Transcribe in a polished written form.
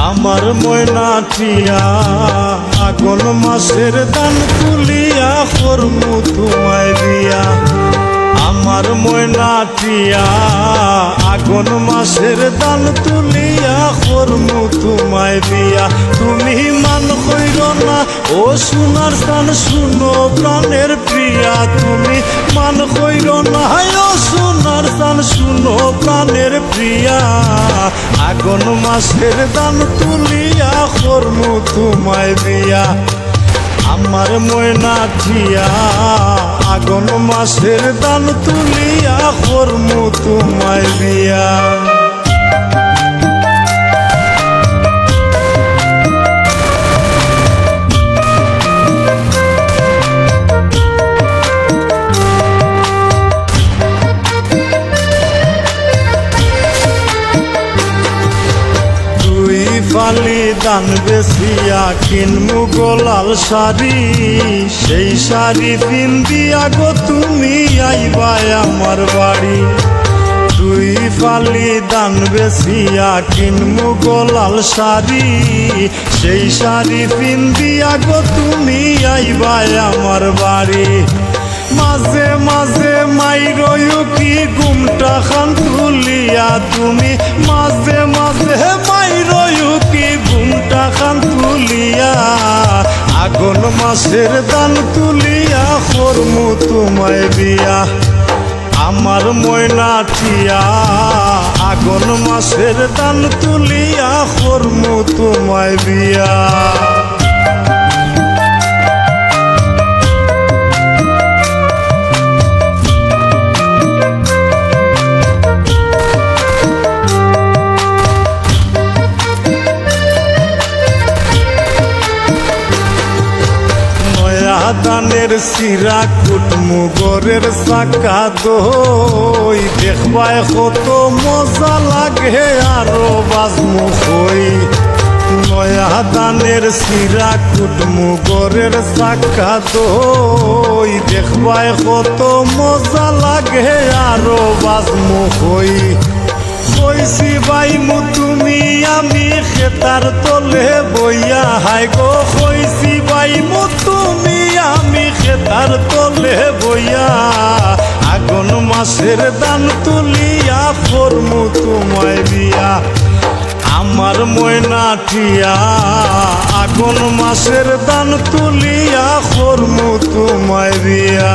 আমার ময়না টিয়া আগুন মাসের দান তুলিয়া করমু তোমায় দিয়া। আমার ময়না টিয়া আগুন মাসের দান তুলিয়া করমু তোমায় দিয়া। তুমি মান কইর না ও সোনার দান শুনো প্রাণের প্রিয়া। তুমি মান কইর না ও সোনার দান শুনো প্রাণের প্রিয়া। আগুন মাসের দান তুলিয়া করমু তোমায় দিয়া। আমার ময়না টিয়া আগুন মাসের দান তুলিয়া করমু তোমায় দিয়া। ফালি দান বেসিয়া কিনমু গোলাল শাড়ি। সেই শাড়ি পিন্দিয়া গো তুমি আইবাই আমার বাড়ি। দুই ফালি দান বেসিয়া কিনমু গোলাল শাড়ি। সেই শাড়ি পিন্দিয়া গো তুমি আইবাই আমার বাড়ি। মাঝে মাঝে মাইরয়ু কি ঘুমটা খান তুলিয়া। তুমি মাঝে মাঝে মাইরয়ু কি ঘুমটা খান তুলিয়া। আগুন মাসের দান তুলিয়া করমু তোমায় বিয়া। আমার ময়না টিয়া আগুন মাসের দান তুলিয়া করমু তোমায় বিয়া। দানের সিরা কুটমু গরের চাকা দই। দেখবাই কত মজা লাগে আরো বাজমু হই। নয়া দানের সিরা কুটমু গরের চাকা দই। দেখবাই কত মজা লাগে আরো বাজমু হই। কইছি বাইমু তুমি আমি খেতার তলে বইয়া। হাই গো কইছি বাইমু তুমি আমি খেতার তলে বইয়া। আগুন মাসের দান তুলিয়া করমু তোমায় বিয়া। আমার ময়না টিয়া আগুন মাসের দান তুলিয়া করমু তোমায় বিয়া।